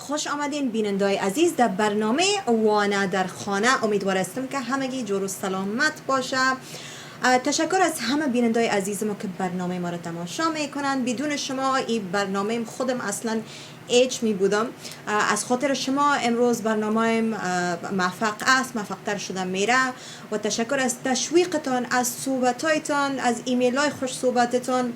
خوش آمدین بینندای عزیز در برنامه وانا در خانه. امیدوارستم که همگی جور و سلامت باشه. تشکر از همه بینندای عزیز ما که برنامه ما رو تماشا میکنن. بدون شما این برنامه خودم اصلا ایچ می بودم. از خاطر شما امروز برنامه موفق است، موفقتر شده میره و تشکر از تشویقتان، از صحبتایتان، از ایمیل های خوش صحبتتان.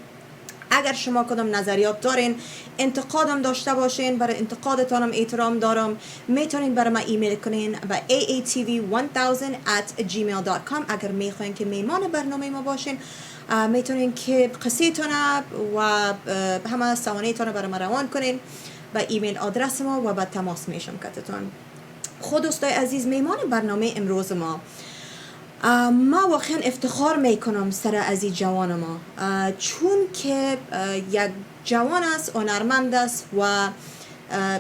اگر شما کدام نظریات دارین، انتقادم داشته باشین، برای انتقادتانم احترام دارم. میتونین برای ما ایمیل کنین به aatv1000@gmail.com. اگر میخواین که میمان برنامه ما باشین، میتونین که قصه تانه و همه سوانه تانه برای ما روان کنین به ایمیل آدرس ما و به تماس میشم کتتان. خود دوستای عزیز، میمان برنامه امروز ما واقعا افتخار میکنم سر از این جوان ما، چون که یک جوان است، هنرمند است و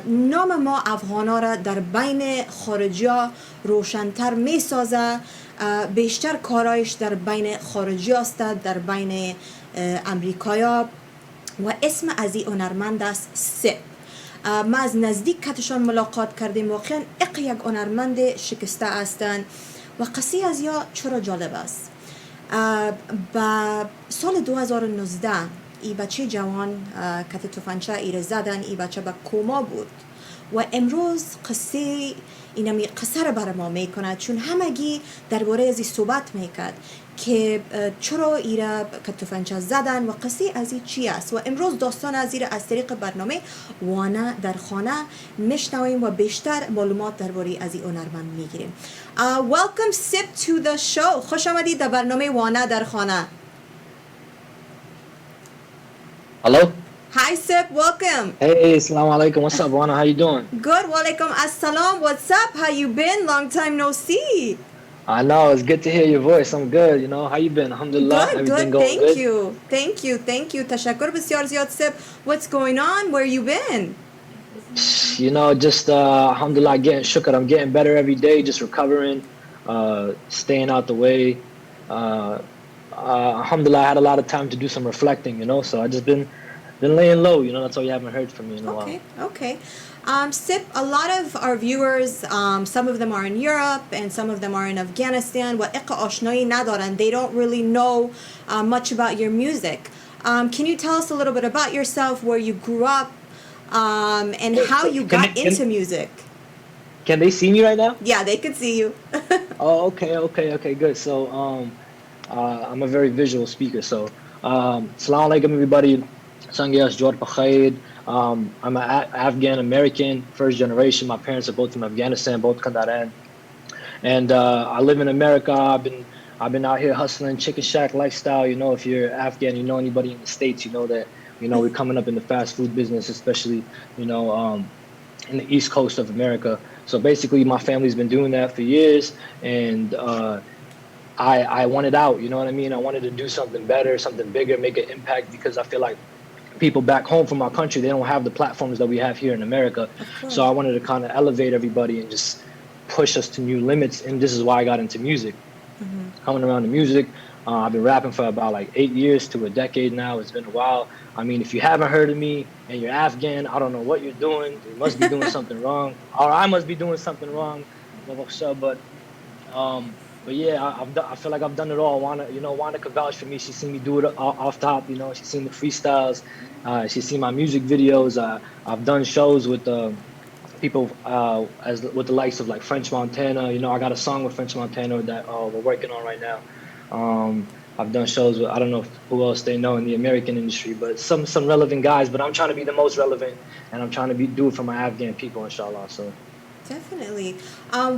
نام ما افغانا را در بین خارجی ها روشنتر می سازه. بیشتر کارایش در بین خارجی است، در بین امریکایی ها، و اسم از این هنرمند است سپ. ما از نزدیک کتشان ملاقات کردیم. واقعا یک هنرمند شکسته هستند و قصه از یا چرا جالب است. با سال 2019 ای بچه جوان کت توفنچه ایره زدن. ای بچه با کوما بود و امروز قصه اینمی قصه را برای ما میکنه، چون همگی درباره ازی صحبت میکرد که چرا ایره کت توفنچه زدن و قصه ازی چی است. و امروز داستان از ایره از طریق برنامه وانا در خانه میشنویم و بیشتر معلومات درباره ازی هنرمند میگیریم. Welcome Sip to the show. خوش آمدید در برنامه وانا در خانه. Hello. Hi Sip, welcome. Hey, assalamu alaikum. What's up, Wana? How you doing? Good. Walaikum assalam. What's up? How you been? Long time no see. I know, it's good to hear your voice. I'm good, you know. How you been? Alhamdulillah. Good, Everything good. going good? Thank you. تشکر بسیار زیاد Sip. What's going on? Where you been? You know, just alhamdulillah, getting shukr. I'm getting better every day, just recovering, staying out the way. Alhamdulillah, I had a lot of time to do some reflecting, you know. So I just been laying low, you know. That's why you haven't heard from me in a while. Okay. Sip, a lot of our viewers, some of them are in Europe and some of them are in Afghanistan. و اقا آشنایی ندارن. They don't really know much about your music. Can you tell us a little bit about yourself, where you grew up, and how you got into music? Can they see me right now? Yeah, they could see you. Oh, okay, good. So, I'm a very visual speaker. So, Assalamu alaikum, everybody. Sangyas Jor Pakhaid. I'm an Afghan American, first generation. My parents are both from Afghanistan, both Kandahar. And I live in America. I've been out here hustling, chicken shack lifestyle. You know, if you're Afghan, you know anybody in the States, you know that, you know, we're coming up in the fast food business, especially, you know, in the East Coast of America. So basically, my family's been doing that for years, and I wanted out. You know what I mean? I wanted to do something better, something bigger, make an impact, because I feel like people back home from our country, they don't have the platforms that we have here in America. So I wanted to kind of elevate everybody and just push us to new limits. And this is why I got into music. Coming around to music, I've been rapping for about like 8 years to a decade now. It's been a while. I mean, if you haven't heard of me and you're Afghan, I don't know what you're doing. You must be doing something wrong, or I must be doing something wrong. But yeah, I feel like I've done it all. Wana could vouch for me. She's seen me do it off top. You know, she's seen the freestyles. She's seen my music videos. I've done shows with people with the likes of like French Montana. You know, I got a song with French Montana that we're working on right now. I've done shows with, I don't know who else they know in the American industry, but some relevant guys. But I'm trying to be the most relevant, and I'm trying to do it for my Afghan people, inshallah. So. Definitely.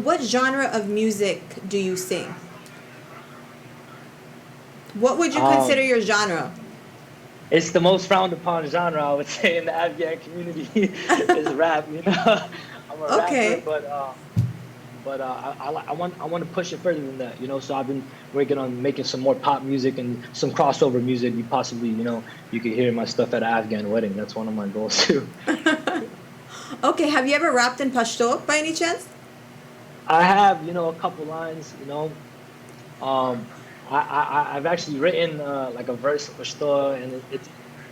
What genre of music do you sing? What would you consider your genre? It's the most frowned upon genre, I would say, in the Afghan community is rap. You know, I'm a rapper, but I want to push it further than that. You know, so I've been working on making some more pop music and some crossover music. You could hear my stuff at an Afghan wedding. That's one of my goals too. Okay, have you ever rapped in Pashto by any chance? I have, you know, a couple lines. You know, I've actually written like a verse in Pashto, and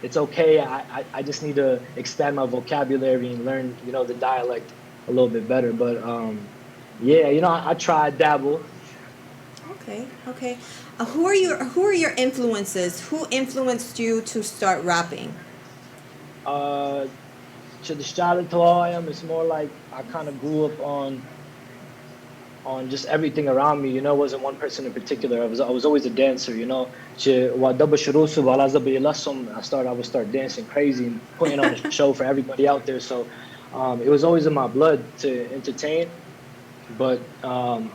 it's okay. I just need to expand my vocabulary and learn, you know, the dialect a little bit better. But yeah, you know, I try dabble. Okay, okay. Who are your influences? Who influenced you to start rapping? Uh, to the style to how I am, it's more like I kind of grew up on just everything around me. You know, it wasn't one person in particular. I was always a dancer. You know, I would start dancing crazy and putting on a show for everybody out there. So it was always in my blood to entertain. But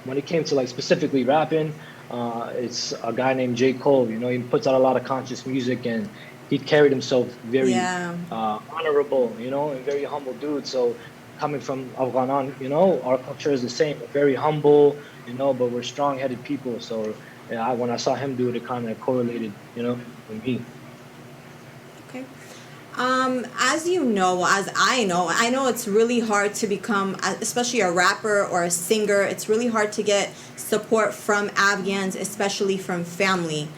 when it came to like specifically rapping, it's a guy named J. Cole. You know, he puts out a lot of conscious music, and he carried himself very Yeah. honorable, you know, and very humble dude. So coming from Afghan, you know, our culture is the same. We're very humble, you know, but we're strong-headed people. So yeah, when I saw him do it, it kind of correlated, you know, with me. Okay. As you know, as I know it's really hard to become, especially a rapper or a singer, it's really hard to get support from Afghans, especially from family.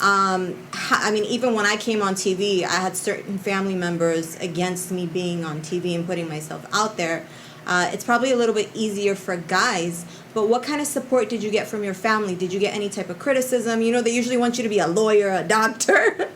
I mean, even when I came on TV, I had certain family members against me being on TV and putting myself out there. It's probably a little bit easier for guys, but what kind of support did you get from your family? Did you get any type of criticism? You know, they usually want you to be a lawyer, a doctor.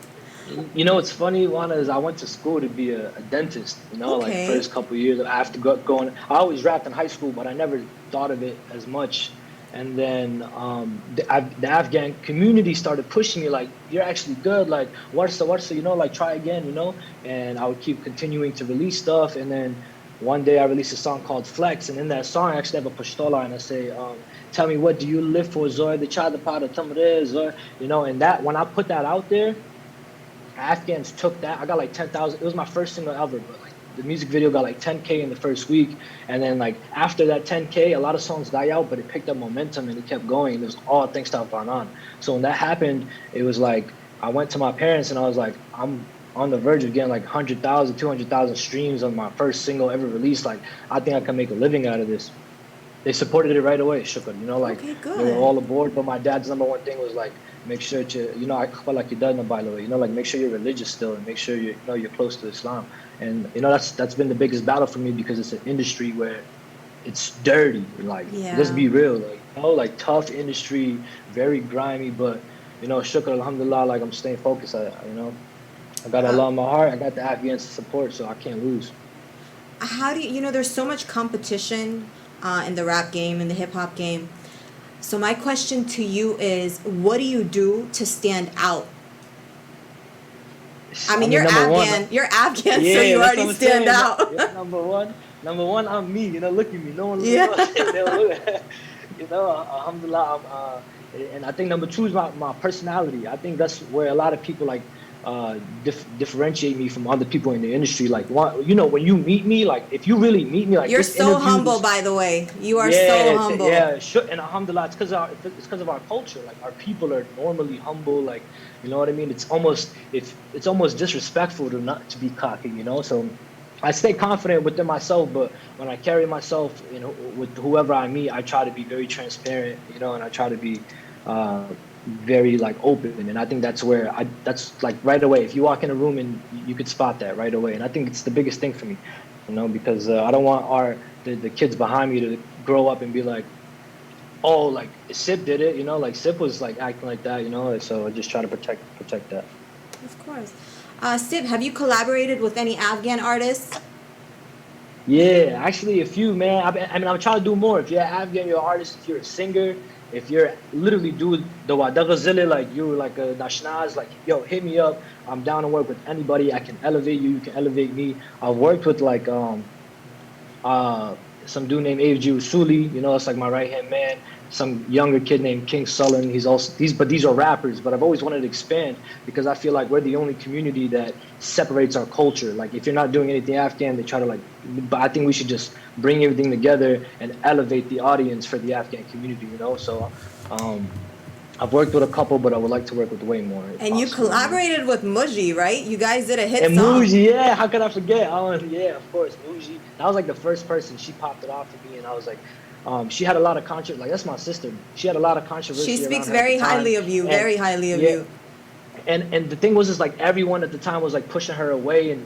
You know what's funny, Wana, is I went to school to be a dentist. You know, like Okay. first couple of years after going. I always rapped in high school, but I never thought of it as much. And then the Afghan community started pushing me, like, you're actually good, like, what's you know, like, try again, you know. And I would keep continuing to release stuff. And then one day I released a song called Flex, and in that song I actually have a Pashto line. I say, tell me, what do you live for, Zoy? The child of Tamre, Zoy. You know, and that when I put that out there, Afghans took that. I got like 10,000. It was my first single ever, but like the music video got like 10K in the first week. And then like after that 10K, a lot of songs died out, but it picked up momentum and it kept going. It was all thanks to Afghan. So when that happened, it was like I went to my parents and I was like, I'm on the verge of getting like 100,000, 200,000 streams on my first single ever released. Like I think I can make a living out of this. They supported it right away, Shukr. You know, like Okay, they were good. all aboard. But my dad's number one thing was like, make sure to, you know, I feel like your dad, by the way, you know, like make sure you're religious still and make sure you know you're close to Islam. And you know, that's been the biggest battle for me because it's an industry where it's dirty. Like, let's Yeah. be real, like, you know, like tough industry, very grimy. But you know, Shukr, Alhamdulillah, like I'm staying focused. You know, I got Uh, Allah in my heart. I got the Afghans to support, so I can't lose. how do you know there's so much competition in the rap game, in the hip hop game? So my question to you is, what do you do to stand out? I I mean, mean, you're number one. Afghan. You're Afghan, so Yeah, you that's what already I'm stand saying. out. Yeah, number one, I'm me. You know, look at me. No one, you Yeah. know, they don't look. You know, alhamdulillah. And I think number two is my personality. I think that's where a lot of people like differentiate me from other people in the industry. Like, you know, when you meet me, like if you really meet me, like You're this so interview, humble, this by the way. You are so yeah, humble. yeah, sure. And alhamdulillah, it's because of our culture. Like our people are normally humble. Like, you know what I mean? It's almost disrespectful to not to be cocky. You know, so I stay confident within myself. But when I carry myself, you know, with whoever I meet, I try to be very transparent. You know, and I try to be very like open. And I think that's like right away. If you walk in a room and you could spot that right away. And I think it's the biggest thing for me. You know, because I don't want the kids behind me to grow up and be like, oh, like Sip did it, you know, like Sip was like acting like that, you know. So I just try to protect that. Of course. Sib, have you collaborated with any Afghan artists? Yeah, actually a few, man. I mean, I'm trying to do more. If you're Afghan, you're an artist. If you're a singer, if you're literally do the Wadagazili, like you're like a Nashnaz, like yo, hit me up. I'm down to work with anybody. I can elevate you. You can elevate me. I've worked with like uh some dude named AFG Usuli, you know, it's like my right hand man. Some younger kid named King Sullen. These are rappers, but I've always wanted to expand because I feel like we're the only community that separates our culture. Like if you're not doing anything Afghan, they try to like, but I think we should just bring everything together and elevate the audience for the Afghan community, you know. So um I've worked with a couple, but I would like to work with way more if And you possible, you know. collaborated with Muji, right? You guys did a hit And song. Muji, yeah, how could I forget? Oh, yeah, of course, Muji. That was like the first person. She popped it off for me, and I was like, she had a lot of controversy. Like that's my sister. She had a lot of She controversy around speaks her at the very time, highly of you, and very highly of yeah, you. and the thing was is like everyone at the time was like pushing her away and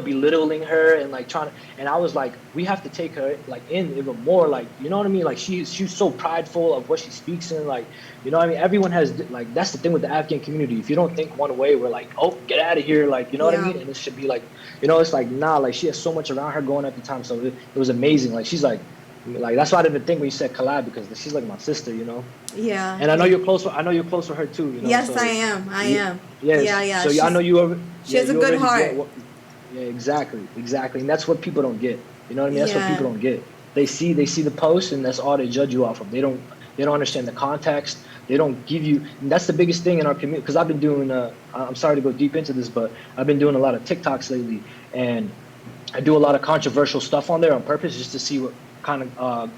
belittling her and like trying to, and I was like, we have to take her like in even more, like, you know what I mean, like she's so prideful of what she speaks in, like, you know what I mean, everyone has, like, that's the thing with the Afghan community. If you don't think one way, we're like, oh, get out of here, like, you know what I Yeah. mean, and it should be like, it's like, nah, like she has so much around her going at the time, so it was amazing. Like she's like that's why I didn't think when you said collab, because she's like my sister, Yeah. and I know Yeah. you're close. I know you're close with her too. Yes, So I am. I am. yes. Yeah, yeah. So I know you over. She Yeah, has a you good already get heart. what. Yeah, exactly, and that's what people don't get. You know what I mean? That's what Yeah. people don't get. They see the post, and that's all they judge you off of. They don't understand the context. They don't give you. And that's the biggest thing in our community. Because I've been doing. I'm sorry to go deep into this, but I've been doing a lot of TikToks lately, and I do a lot of controversial stuff on there on purpose, just to see what kind of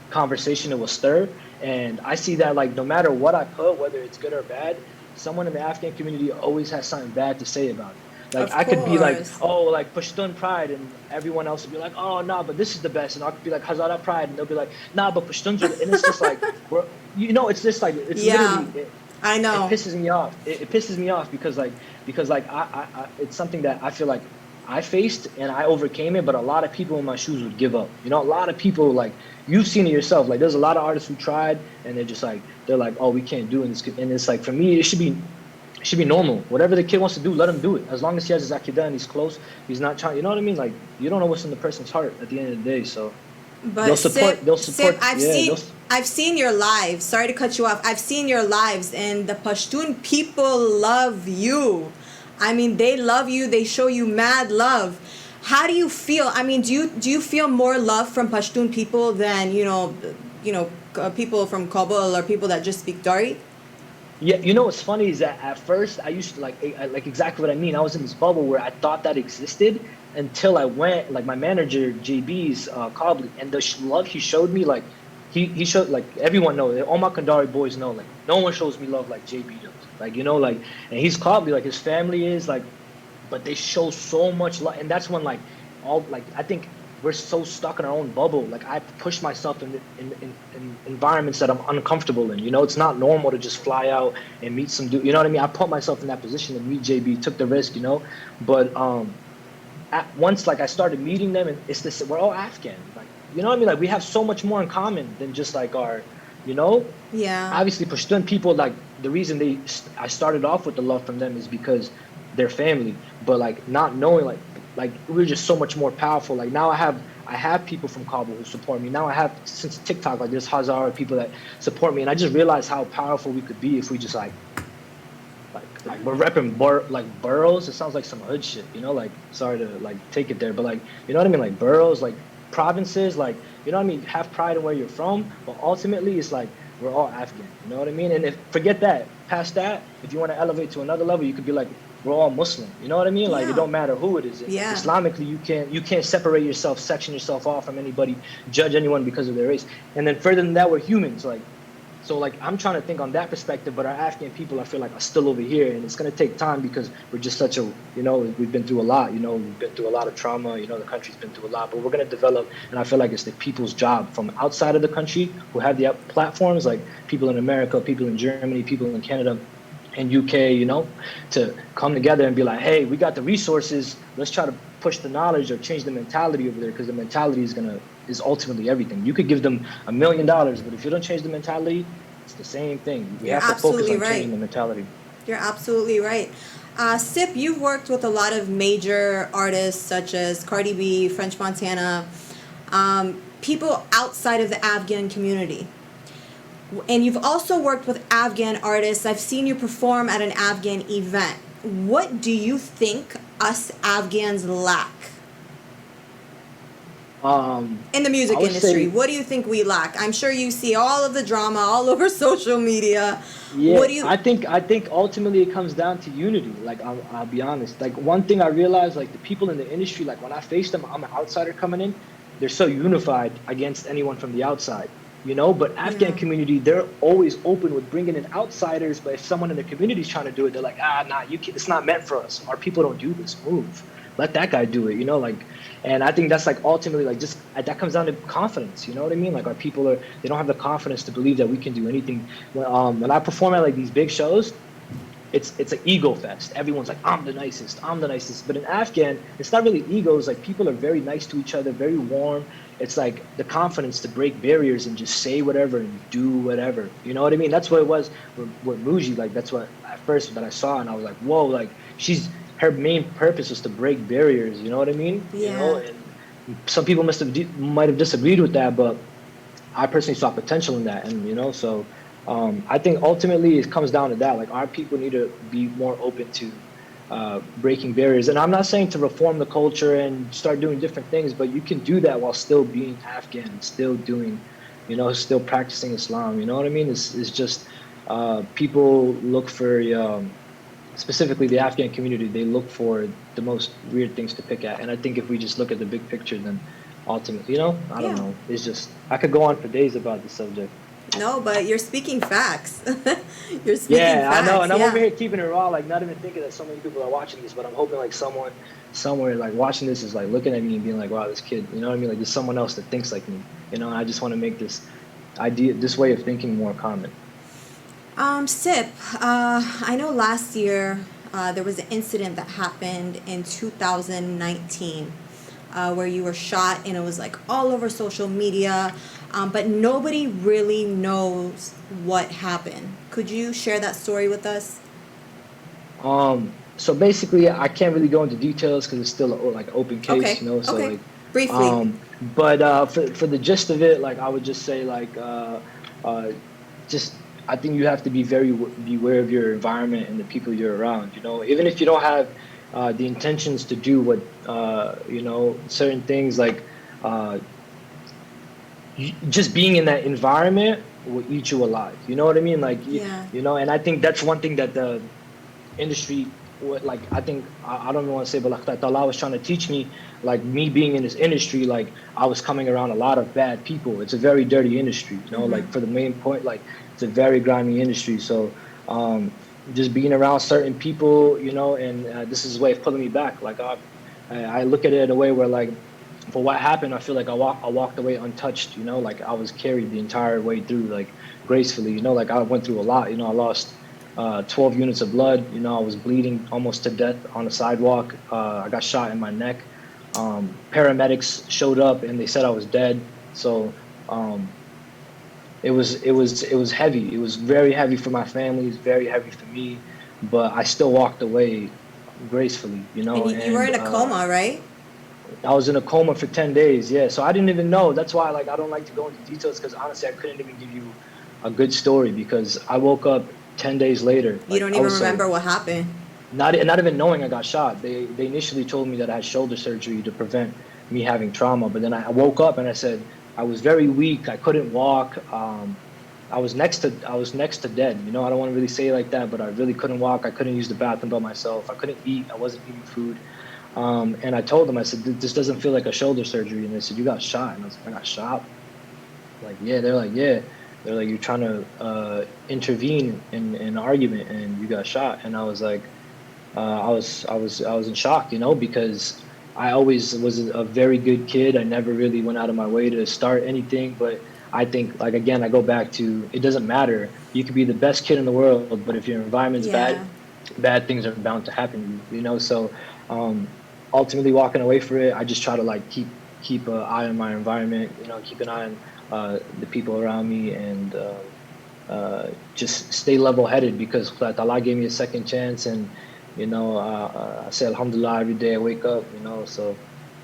conversation it will stir. And I see that, like, no matter what I put, whether it's good or bad, someone in the Afghan community always has something bad to say about it. Like, Of I could be like, course. oh, like Pashtun pride, and everyone else would be like, oh, nah, but this is the best. And I could be like, Hazara pride, and they'll be like, nah, but Pashtuns are, and it's just like, it's just like, it's Yeah. literally, I it know. pisses me off. It pisses me off because I it's something that I feel like I faced and I overcame it, but a lot of people in my shoes would give up. A lot of people, like, you've seen it yourself. Like, there's a lot of artists who tried and they're like, oh, we can't do it. And it's like, for me, it should be normal. Whatever the kid wants to do, let him do it. As long as he has his akidah and he's close, he's not trying. You know what I mean? Like, you don't know what's in the person's heart at the end of the day. So But they'll support. Sip, Yeah, I've seen your lives. Sorry to cut you off. I've seen your lives, and the Pashtun people love you. I mean, they love you. They show you mad love. How do you feel? I mean, do you feel more love from Pashtun people than people from Kabul or people that just speak Dari? Yeah, what's funny is that at first I used to like exactly what I mean. I was in this bubble where I thought that existed until I went, like, my manager JB's Kabli, and the love he showed me, like he showed, like, everyone knows, all my Kandari boys know, like, no one shows me love like JB does, like, like, and he's Kabli, like, his family is like, but they show so much love, and that's when, like, all, like, I think we're so stuck in our own bubble. Like, I push myself in environments that I'm uncomfortable in. It's not normal to just fly out and meet some dude. You know what I mean? I put myself in that position to meet JB, took the risk. But once, like, I started meeting them, and it's this, we're all Afghan. Like, you know what I mean? Like, we have so much more in common than just like our, Yeah. Obviously Pashtun people, like, the reason I started off with the love from them is because they're family. But, like, not knowing, like we're just so much more powerful. Like, now I have people from Kabul who support me. Now I have, since TikTok, like, there's Hazara people that support me, and I just realized how powerful we could be if we just like we're repping boroughs. It sounds like some hood shit, like, sorry to, like, take it there, but, like, you know what I mean, like, boroughs, like, provinces, like, you know what I mean, have pride in where you're from, but ultimately it's like we're all Afghan, you know what I mean? And forget that, past that, if you want to elevate to another level, you could be like, we're all Muslim, you know what I mean? Like, Yeah. it don't matter who it is. Yeah. Islamically, you can't separate yourself, section yourself off from anybody, judge anyone because of their race. And then further than that, we're humans. Like, so, like, I'm trying to think on that perspective, but our Afghan people, I feel like, are still over here, and it's going to take time because we're just such a, we've been through a lot, we've been through a lot of trauma, the country's been through a lot, but we're going to develop, and I feel like it's the people's job from outside of the country who have the platforms, like people in America, people in Germany, people in Canada, and UK, to come together and be like, hey, we got the resources, let's try to push the knowledge or change the mentality over there, because the mentality is ultimately everything. You could give them $1 million, but if you don't change the mentality, it's the same thing. We You're have to focus absolutely on right. changing the mentality. You're absolutely right. Sip, you've worked with a lot of major artists such as Cardi B, French Montana, people outside of the Afghan community. And you've also worked with Afghan artists. I've seen you perform at an Afghan event. What do you think us Afghans lack in the music I would industry? say- What do you think we lack? I'm sure you see all of the drama all over social media. Yeah, What do you? I think ultimately it comes down to unity. Like, I'll be honest. Like, one thing I realized, like, the people in the industry, like, when I face them, I'm an outsider coming in. They're so unified against anyone from the outside, But Afghan community, they're always open with bringing in outsiders. But if someone in the community is trying to do it, they're like, nah, it's not meant for us. Our people don't do this move. Let that guy do it, like. And I think that's, like, ultimately, like, just that comes down to confidence. You know what I mean? Like, our people they don't have the confidence to believe that we can do anything. When I perform at, like, these big shows, it's an ego fest. Everyone's like, I'm the nicest, I'm the nicest. But in Afghan, it's not really ego. It's like people are very nice to each other, very warm. It's like the confidence to break barriers and just say whatever and do whatever. You know what I mean? That's what it was with Muji. Like that's what at first that I saw, and I was like, whoa, like her main purpose was to break barriers. You know what I mean? You know, Yeah. and some people might have disagreed with that, but I personally saw potential in that, and you know, so I think ultimately it comes down to that. Like our people need to be more open to breaking barriers, and I'm not saying to reform the culture and start doing different things, but you can do that while still being Afghan, and still doing, you know, still practicing Islam. You know what I mean? It's just people look for. Specifically the Afghan community, they look for the most weird things to pick at. And I think if we just look at the big picture, then ultimately, you know, I don't Yeah. know. It's just, I could go on for days about the subject. No, but you're speaking facts. You're speaking Yeah, I know. facts. And I'm over Yeah. here keeping it raw, like not even thinking that so many people are watching this, but I'm hoping like someone somewhere like watching this is like looking at me and being like, wow, this kid, you know what I mean? Like there's someone else that thinks like me, you know, and I just want to make this idea, this way of thinking more common. Sip, I know last year there was an incident that happened in 2019 where you were shot and it was like all over social media, but nobody really knows what happened. Could you share that story with us? So basically, I can't really go into details because it's still like an open case, Okay, you know. So okay. like, Briefly. but for the gist of it, like I would just say like, uh, just I think you have to be very beware of your environment and the people you're around. You know, even if you don't have the intentions to do what you know certain things like uh, just being in that environment will eat you alive. You know what I mean? Like Yeah. you know, and I think that's one thing that the industry like I think I don't even want to say but like that Allah was trying to teach me like me being in this industry like I was coming around a lot of bad people. It's a very dirty industry, you know, Mm-hmm. like for the main point like it's a very grimy industry. So just being around certain people, you know, and this is a way of pulling me back. Like I look at it in a way where like for what happened, I feel like I walked away untouched, you know, like I was carried the entire way through like gracefully, you know, like I went through a lot, you know, I lost 12 units of blood. You know, I was bleeding almost to death on the sidewalk. I got shot in my neck. Paramedics showed up and they said I was dead. So um, it was heavy. It was very heavy for my family. It's very heavy for me. But I still walked away gracefully, you And know. you were And in a coma, right? I was in a coma for 10 days. Yeah, so I didn't even know. That's why like I don't like to go into details because honestly I couldn't even give you a good story because I woke up 10 days later. You Like don't I even was so remember what happened. not even knowing I got shot. They initially told me that I had shoulder surgery to prevent me having trauma, but then I woke up and I said I was very weak. I couldn't walk. I was next to dead. You know, I don't want to really say it like that, but I really couldn't walk. I couldn't use the bathroom by myself. I couldn't eat. I wasn't eating food. And I told them, I said, this doesn't feel like a shoulder surgery. And they said, you got shot. And I was like, I got shot. Like, yeah. They're like, yeah. They're like, you're trying to intervene in an argument and you got shot. And I was like, I was in shock, you know, because I always was a very good kid. I never really went out of my way to start anything, but I think like again, I go back to it doesn't matter. You could be the best kid in the world, but if your environment's bad, Yeah. bad things are bound to happen to you, you know. So um, ultimately, walking away from it, I just try to like keep an eye on my environment, you know, keep an eye on the people around me, and just stay level-headed because that Allah gave me a second chance, and you know, I say Alhamdulillah every day I wake up, you know. So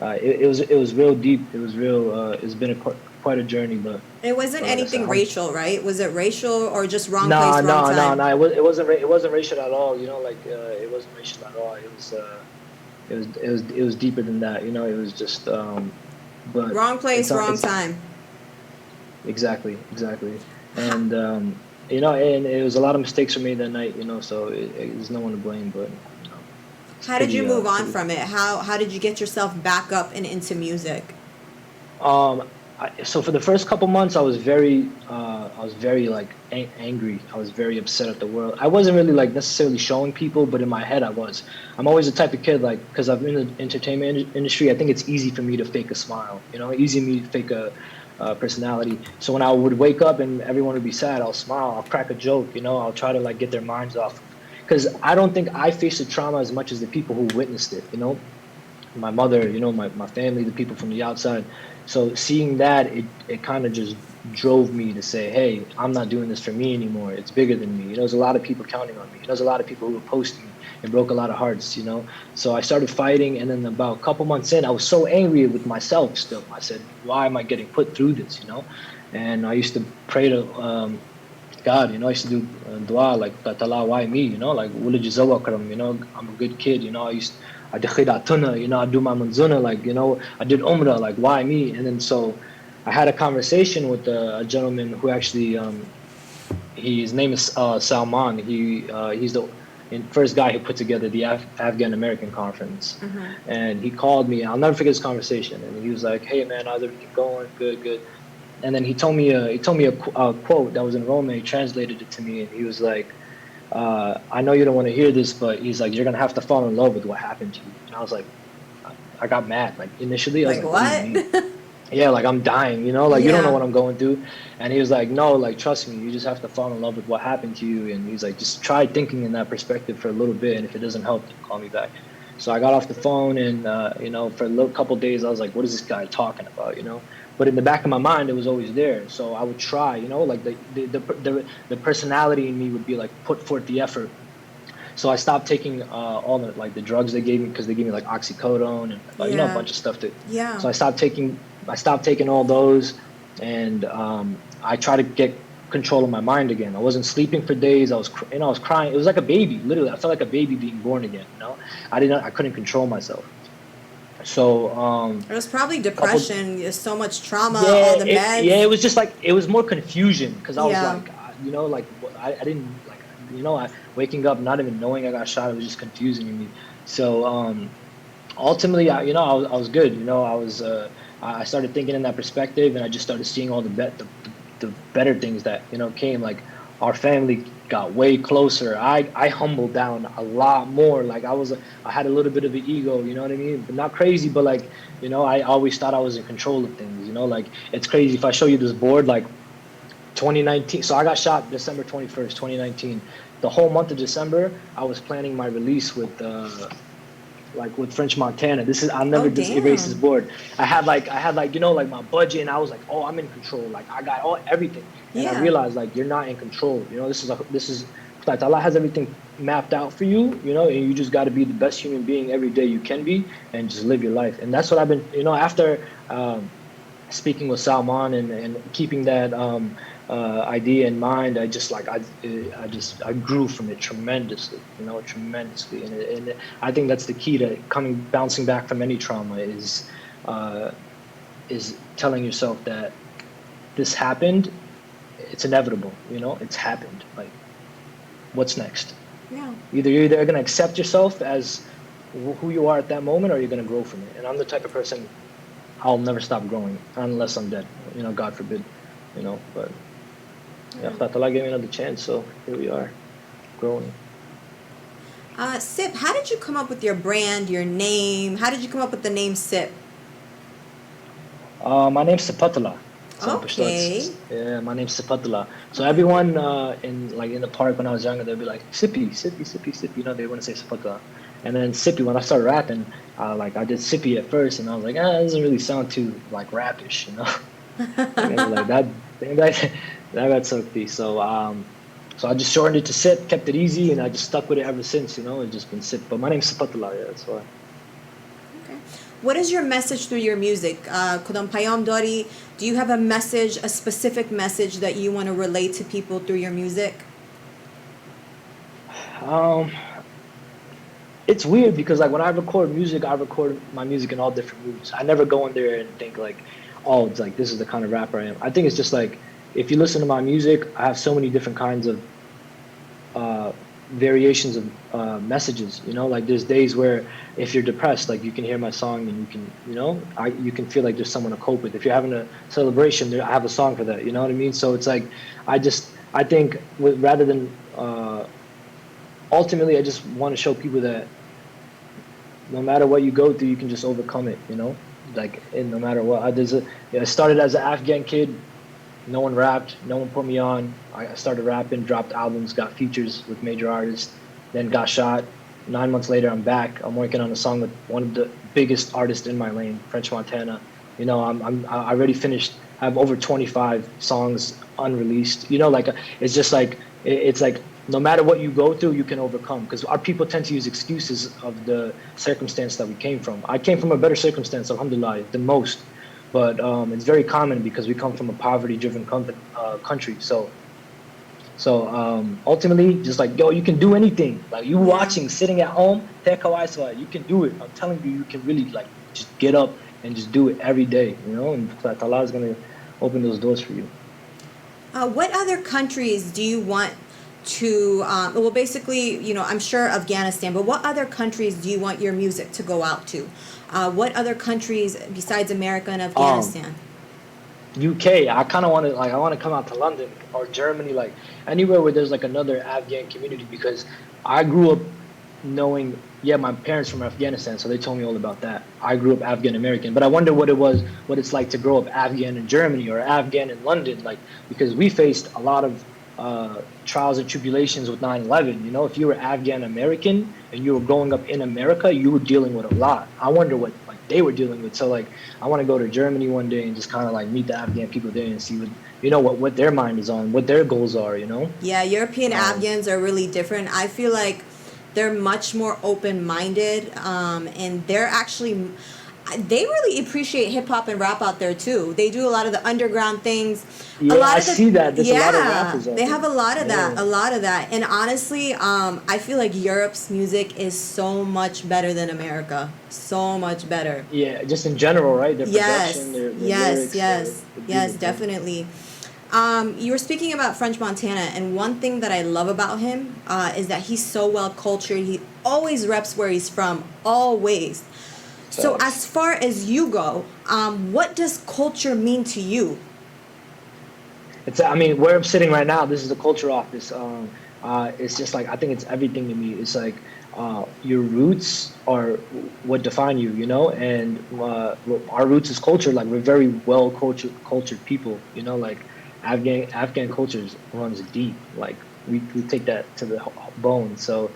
it was real deep. It was real. It's been quite a journey, It wasn't but like I said, anything racial, right? Was it racial or just wrong place, nah, wrong time? it wasn't racial at all. You know, like it wasn't racial at all. It was deeper than that. You know, it was just but Wrong place, wrong it's time. exactly. How, And you know, and it was a lot of mistakes for me that night. You know, so there's no one to blame, but you know, it's how did you move on pretty. from it? How did you get yourself back up and into music? So for the first couple months, I was very like angry. I was very upset at the world. I wasn't really like necessarily showing people, but in my head, I was. I'm always the type of kid like because I've been in the entertainment industry. I think it's easy for me to fake a smile. You know, easy for me to fake a personality. So when I would wake up and everyone would be sad, I'll smile. I'll crack a joke. You know, I'll try to like get their minds off of because I don't think I faced the trauma as much as the people who witnessed it, you know, my mother, you know, my family, the people from the outside. So seeing that, it kind of just drove me to say, hey, I'm not doing this for me anymore. It's bigger than me. You know, there's a lot of people counting on me. There's a lot of people who opposed me and broke a lot of hearts, you know. So I started fighting, and then about a couple months in, I was so angry with myself still. I said, why am I getting put through this, you know? And I used to pray to God, you know, I used to do dua, like, Tatala, why me, you know, like, you know, I'm a good kid, you know, I did khidatuna, you know, I do my manzuna, like, you know, I did umrah, like, why me? And then so I had a conversation with a gentleman who actually, his name is Salman. He's the first guy who put together the Afghan American conference, and he called me. I'll never forget this conversation. And he was like, "Hey man, how's everything going? Good, good." And then he told me a quote that was in Roman. He translated it to me, and he was like, "I know you don't want to hear this, but he's like, you're gonna have to fall in love with what happened to you." And I was like, I got mad. Like initially, I was Like, like, "What do you what? mean?" Yeah, like I'm dying, you know, like you don't know Yeah. what I'm going through. And he was like, no, like trust me, you just have to fall in love with what happened to you. And he's like, just try thinking in that perspective for a little bit, and if it doesn't help, then call me back. So I got off the phone, and you know, for a little couple days I was like, what is this guy talking about, you know? But in the back of my mind it was always there, so I would try, you know, like the personality in me would be like, put forth the effort. So I stopped taking all the like the drugs they gave me, because they gave me like oxycodone and you know, a Yeah. bunch of stuff that. Yeah. So I stopped taking all those, and I tried to get control of my mind again. I wasn't sleeping for days. You know, I was crying. It was like a baby, literally. I felt like a baby being born again. You know, I couldn't control myself. So It was probably couple depression. There's so much trauma, yeah, all the it meds. was just like, it was more confusion, because I was Yeah. like, you know, like I didn't like, you know, I waking up not even knowing I got shot. It was just confusing to me. So ultimately, you know, I was good. You know, I started thinking in that perspective, and I just started seeing all the better things that, you know, came. Like our family got way closer. I humbled down a lot more. Like I had a little bit of an ego, you know what I mean? But not crazy, but like, you know, I always thought I was in control of things. You know, like it's crazy if I show you this board, like 2019. So I got shot December 21st, 2019. The whole month of December, I was planning my release with like with French Montana. This is, I'll Oh, never just erase this damn. board. I had like, you know, like my budget, and I was like, oh, I'm in control. Like I got everything. And I Yeah. realized, like, you're not in control. You know, this is like Allah has everything mapped out for you, you know, and you just got to be the best human being every day you can be, and just live your life. And that's what I've been, you know, after speaking with Salman, and keeping that idea in mind, I just like I grew from it tremendously, you know, tremendously. And I think that's the key to bouncing back from any trauma, uh, is telling yourself that this happened, it's inevitable, you know, it's happened. Like, what's next? Yeah. You're either gonna accept yourself as who you are at that moment, or you're gonna grow from it. And I'm the type of person, I'll never stop growing unless I'm dead. You know, God forbid. You know, but yeah, Yeah. Allah gave me another chance, so here we are, growing. Sip, how did you come up with your brand, your name? How did you come up with the name Sip? My name's Sapatala. So in Pashto, Okay. yeah, my name's Sapatala. So Okay. everyone in the park when I was younger, they'd be like, Sippy, Sippy, Sippy, Sippy. You know, they want to say Sapatala. And then Sippy, when I started rapping, like I did Sippy at first, and I was like, it doesn't really sound too like rapish, you know. Like I was like that. That got so key. So I just shortened it to Sip, kept it easy, and I just stuck with it ever since. You know, it's just been Sip. But my name's Sapatala. Yeah, that's why. Okay. What is your message through your music? Kudam Payam Dori, do you have a message, a specific message that you want to relate to people through your music? Um, it's weird because like when I record music, I record my music in all different moods. I never go in there and think like, oh, it's like this is the kind of rapper I am. I think it's just like, if you listen to my music, I have so many different kinds of uh, variations of messages. You know, like there's days where if you're depressed, like you can hear my song, and you can, you know, you can feel like there's someone to cope with. If you're having a celebration, I have a song for that. You know what I mean? So it's like, I think rather than ultimately, I just want to show people that no matter what you go through, you can just overcome it. You know, like, and no matter what. I started as an Afghan kid. No one rapped. No one put me on. I started rapping, dropped albums, got features with major artists, then got shot. 9 months later, I'm back. I'm working on a song with one of the biggest artists in my lane, French Montana. You know, I already finished. I have over 25 songs unreleased. You know, like it's just like it's like no matter what you go through, you can overcome. Because our people tend to use excuses of the circumstance that we came from. I came from a better circumstance, alhamdulillah, than most. But it's very common because we come from a poverty-driven country. So ultimately, just like, yo, you can do anything. Like you Yeah. watching, sitting at home, you can do it. I'm telling you, you can really like just get up and just do it every day, you know, and that Allah is gonna open those doors for you. What other countries do you want to, well, basically, you know, I'm sure Afghanistan, but what other countries do you want your music to go out to? What other countries besides America and Afghanistan? UK, I kind of want to I want to come out to London or Germany, like anywhere where there's like another Afghan community because I grew up knowing, yeah, my parents from Afghanistan, so they told me all about that. I grew up Afghan American, but I wonder what it's like to grow up Afghan in Germany or Afghan in London, like because we faced a lot of trials and tribulations with 9/11. You know, if you were Afghan American and you were growing up in America, you were dealing with a lot. I wonder what like they were dealing with. So like, I want to go to Germany one day and just kind of like meet the Afghan people there and see what what their mind is on, what their goals are. You know. Yeah, European Um, Afghans are really different. I feel like they're much more open-minded, and they really appreciate hip hop and rap out there too. They do a lot of the underground things. A yeah, lot I of the see that. There's a lot of yeah, rappers out they there. have a lot of that, Yeah. a lot of that. And honestly, I feel like Europe's music is so much better than America. So much better. Yeah, just in general, right? Their production, Yes, their yes, lyrics, yes, they're yes, beautiful. definitely. You were speaking about French Montana, and one thing that I love about him is that he's so well cultured. He always reps where he's from, always. So, Facts. as far as you go, what does culture mean to you? I mean, where I'm sitting right now, this is the culture office. It's just like I think it's everything to me. It's like your roots are what define you, you know. And our roots is culture. Like we're very well cultured people, you know. Like Afghan cultures runs deep. Like we take that to the bone. So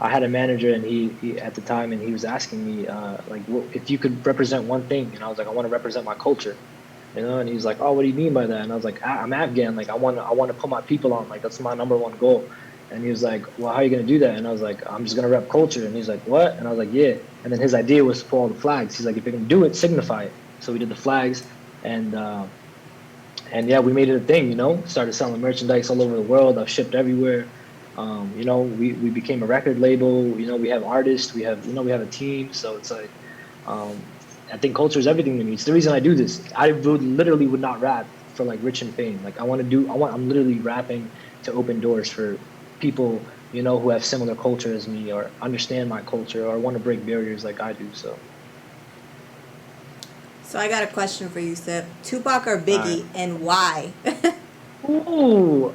I had a manager, and he at the time, and he was asking me like, if you could represent one thing, and I was like, I want to represent my culture. You know, and he's like, "Oh, what do you mean by that?" And I was like, "I'm Afghan. Like, I want to put my people on. Like, that's my number one goal." And he was like, "Well, how are you gonna do that?" And I was like, "I'm just gonna rep culture." And he's like, "What?" And I was like, "Yeah." And then his idea was to pull all the flags. He's like, "If you're gonna do it, signify it." So we did the flags, and yeah, we made it a thing. You know, started selling merchandise all over the world. I've shipped everywhere. You know, we became a record label. You know, we have artists. We have a team. So it's like. Um, I think culture is everything to me. It's the reason I do this. I would not rap for like rich and fame. Like I'm literally rapping to open doors for people, you know, who have similar culture as me or understand my culture or want to break barriers like I do. So, So, I got a question for you, Sip. Tupac or all right. Biggie, and why? Ooh,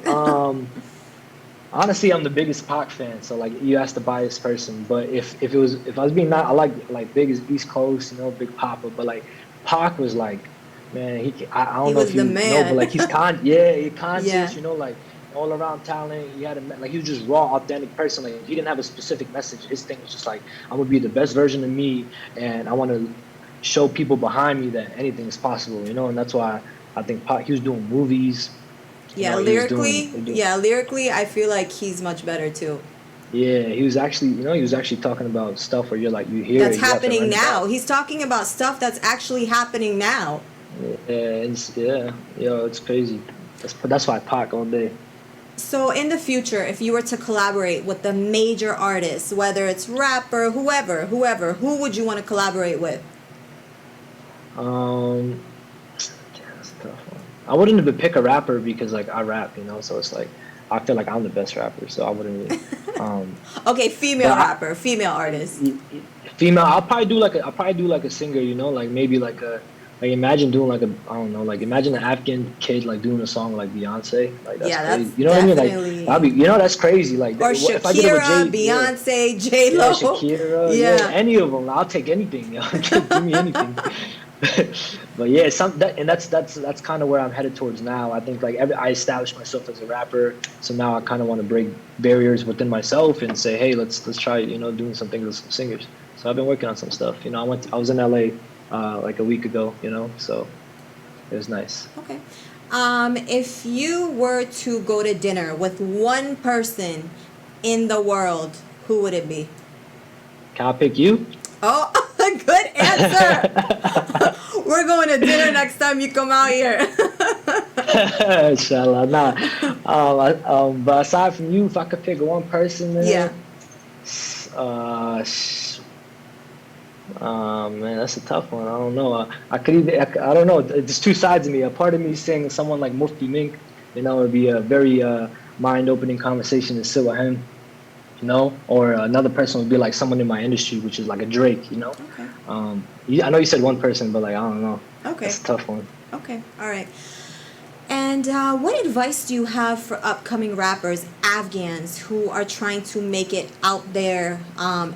honestly, I'm the biggest Pac fan. So like, you asked the biased person, but if I was being not, I like Big is East Coast, you know, Big Papa, but like Pac was like, man, I He don't know was if the you know, but man. like yeah, he Yeah. conscious, you know, like all around talent. He had like he was just raw, authentic person. Like he didn't have a specific message. His thing was just like, I'm gonna be the best version of me, and I want to show people behind me that anything is possible, you know, and that's why I think Pac, he was doing movies, you know, Yeah, lyrically, I feel like he's much better too. yeah, he was actually talking about stuff where you're like, you hear That's it, you have to happening run it back. now. He's talking about stuff that's actually happening now. Yeah, it's crazy. That's why Pac all day. So, in the future, if you were to collaborate with the major artists, whether it's rapper, whoever, who would you want to collaborate with? Um, damn, that's a tough one. I wouldn't even pick a rapper because like I rap, you know, so it's like I feel like I'm the best rapper, so I wouldn't really. Um, Okay, but female rapper, female artist. female, I'll probably do like a singer, you know, like maybe like imagine doing like I don't know, like imagine an Afghan kid like doing a song like Beyonce, like that's Yeah, that's crazy. You know what I mean? Like that'd definitely. be, you know, that's crazy. Like Or if I did it with Shakira, Jay, yeah, Beyonce, J yeah, Lo. Shakira, yeah, Yeah. any of them, I'll take anything. Give me anything. But yeah, that's kind of where I'm headed towards now. I think like I established myself as a rapper, so now I kind of want to break barriers within myself and say, hey, let's try doing some things with some singers. So I've been working on some stuff. I was in LA like a week ago. So it was nice. Okay. If you were to go to dinner with one person in the world, who would it be? Can I pick you? Oh, good answer. We're going to dinner next time you come out here. Inshallah, nah. But aside from you, if I could pick one person, man, Yeah. Man, that's a tough one. I don't know. I don't know. There's two sides of me. A part of me is saying someone like Mufti Mink, it'd be a very mind-opening conversation to sit with him, or another person would be like someone in my industry, which is like a Drake, Okay. I know you said one person, but like, I don't know. Okay. That's a tough one. Okay. All right. And what advice do you have for upcoming rappers, Afghans, who are trying to make it out there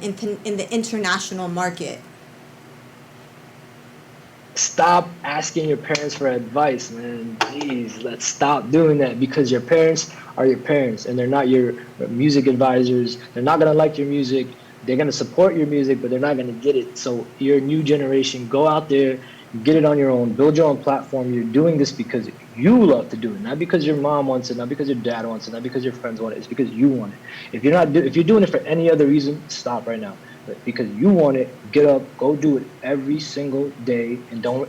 in the international market? Stop asking your parents for advice, man. Jeez, let's stop doing that, because your parents are your parents and they're not your music advisors. They're not going to like your music. They're going to support your music, but they're not going to get it. So you're a new generation. Go out there, get it on your own, build your own platform. You're doing this because you love to do it, not because your mom wants it, not because your dad wants it, not because your friends want it. It's because you want it. If you're doing it for any other reason, stop right now. But because you want it, get up, go do it every single day, and don't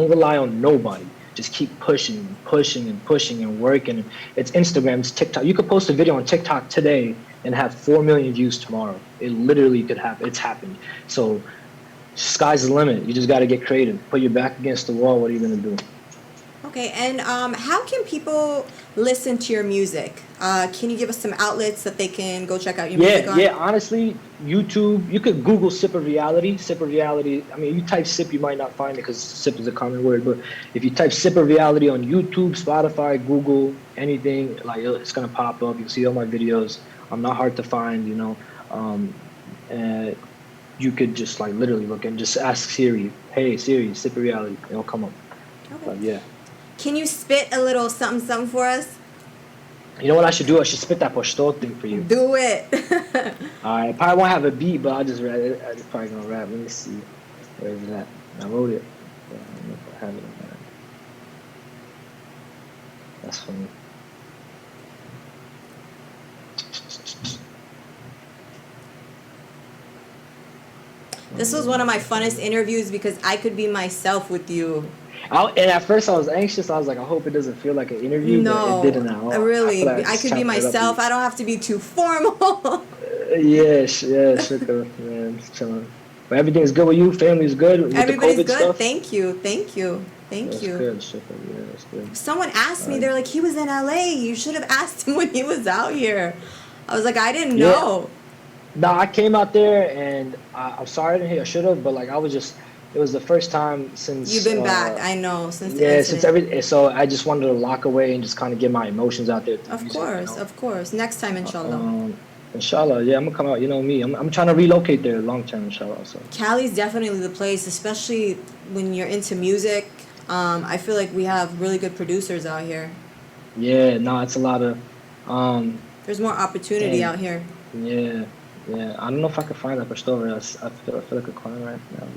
rely on nobody. Just keep pushing and pushing and pushing and working. It's Instagram, it's TikTok. You could post a video on TikTok today and have 4 million views tomorrow. It literally could happen. It's happened. So sky's the limit. You just got to get creative. Put your back against the wall. What are you going to do? Okay, and how can people listen to your music? Can you give us some outlets that they can go check out your music on? Yeah, honestly, YouTube, you could Google Sip of Reality. Sip of Reality, I mean, you type Sip, you might not find it because Sip is a common word, but if you type Sip of Reality on YouTube, Spotify, Google, anything, like it's going to pop up. You'll see all my videos. I'm not hard to find, and you could just like literally look and just ask Siri, hey, Siri, Sip of Reality, it'll come up. Okay. But yeah. Can you spit a little something, something for us? You know what I should do? I should spit that Pashto thing for you. Do it. Alright, probably won't have a beat, but I'll just rap it. I'm just probably gonna rap. Let me see. Where is that? I wrote it. I don't know if I have it on that. That's funny. This was one of my funnest interviews because I could be myself with you. And at first I was anxious. I was like, I hope it doesn't feel like an interview, No, but it didn't. really. I I could be myself. I don't have to be too formal. Yeah, shukr, man. Just chilling. But everything's good with you? Family's good? With Everybody's the COVID good. Stuff? Thank you. That's good, shukr. Yeah, that's good. Someone asked me, they're like, he was in LA. You should have asked him when he was out here. I was like, I didn't know. No, I came out there and I'm sorry I didn't hear. I should have, but like it was the first time since You've been back, I know, since the yeah, incident. since everything. So I just wanted to lock away and just kind of get my emotions out there. Of course. Next time, inshallah. Inshallah, yeah, I'm gonna come out. You know me, I'm trying to relocate there long term, inshallah. So Cali's definitely the place, especially when you're into music. I feel like we have really good producers out here. yeah, no, it's a lot of There's more opportunity out here. yeah. I don't know if I can find that Pashto. I feel like a clown right now.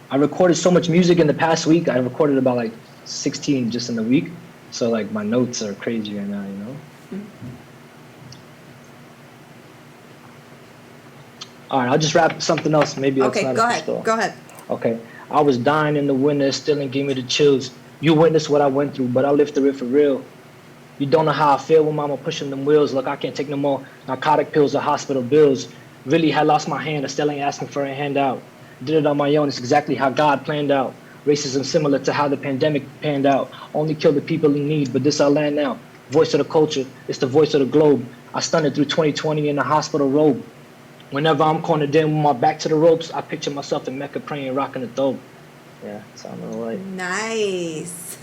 I recorded so much music in the past week. I recorded about like 16 just in the week. So like my notes are crazy right now, All right, I'll just rap something else. Maybe that's not go a ahead. Pashto. Go ahead. Okay. I was dying in the winter, it still didn't give me the chills. You witnessed what I went through, but I lived through it for real. You don't know how I feel when mama pushing them wheels. Look, I can't take no more narcotic pills or hospital bills. Really had lost my hand, I still ain't asking for a handout. Did it on my own, it's exactly how God planned out. Racism similar to how the pandemic panned out. Only kill the people in need, but this our land now. Voice of the culture, it's the voice of the globe. I stunned through 2020 in a hospital robe. Whenever I'm cornered in with my back to the ropes, I picture myself in Mecca praying, rocking the thobe. Yeah, sound all right. Nice.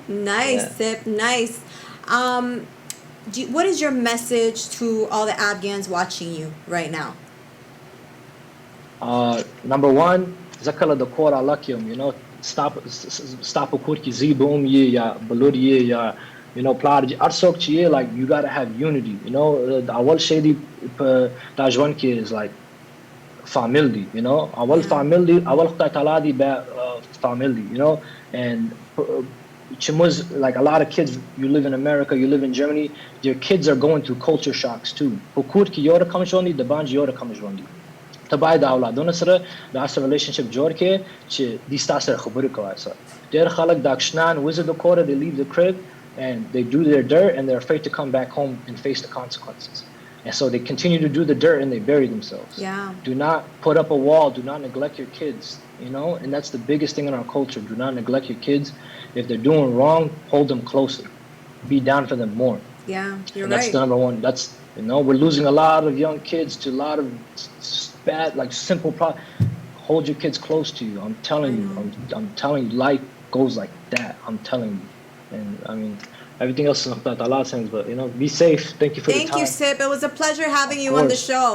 Nice, Yeah. Sip. Nice. What is your message to all the Afghans watching you right now? Number one, zakala the kora lakium, you know, stop a kurki zibum ye ya balur ye ya, you know, plarj arsok chiye, like you gotta have unity, you know. The awal shady tajwan ki is like family, you know. Awal family, awal khta taladi ba family, you know. And chimuz, like a lot of kids, you live in America, you live in Germany, your kids are going through culture shocks too. Hukur ki yora kamishwandi, the banj yora kamishwandi. تبعي دا اولادونه سره داسه relationship جوړ کې چې دي تاسو سره خبرې کوي سره ډېر خلک دا کښنان visit the quarter, they leave the crib and they do their dirt and they're afraid to come back home and face the consequences, and so they continue to do the dirt and they bury themselves. Do not put up a wall, do not neglect your kids, you know. And that's the biggest thing in our culture. Do not neglect your kids. If they're doing wrong, hold them closer, be down for them more. You're and that's right. the number one. That's, you know, we're losing a lot of young kids to a lot of bad, like simple hold your kids close to you. I'm telling you, I'm telling you, life goes like that. I'm telling you. And I mean, everything else is about a lot of things, but you know, be safe. Thank you for the time. Thank you, Sip. It was a pleasure having you on the show.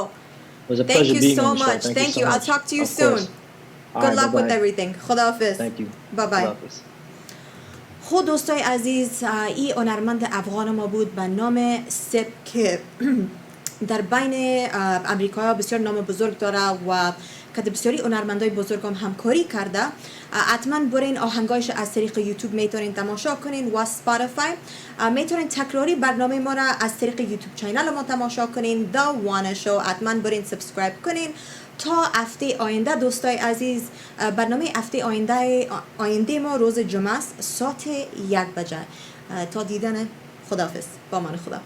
It was a pleasure being on the show. Thank you. I'll talk to you soon. Good luck with everything. Khuda Hafiz. Thank you. Bye-bye. خود دوستای عزیز، این هنرمند افغان ما بود به نام سپ که در بین امریکا بسیار نام بزرگ داره و که بسیاری هنرمندای بزرگ هم همکاری کرده. حتما برین آهنگایش از طریق یوتیوب میتونین تماشا کنین و سپاتیفای. میتونین تکراری برنامه ما را از طریق یوتیوب چینل ما تماشا کنین، The Wana Show. حتما برین سابسکرایب کنین. تا هفته آینده دوستای عزیز، برنامه هفته آینده ما روز جمعه است ساعت 1 بجه. تا دیدن، خداحافظ، با من خدا.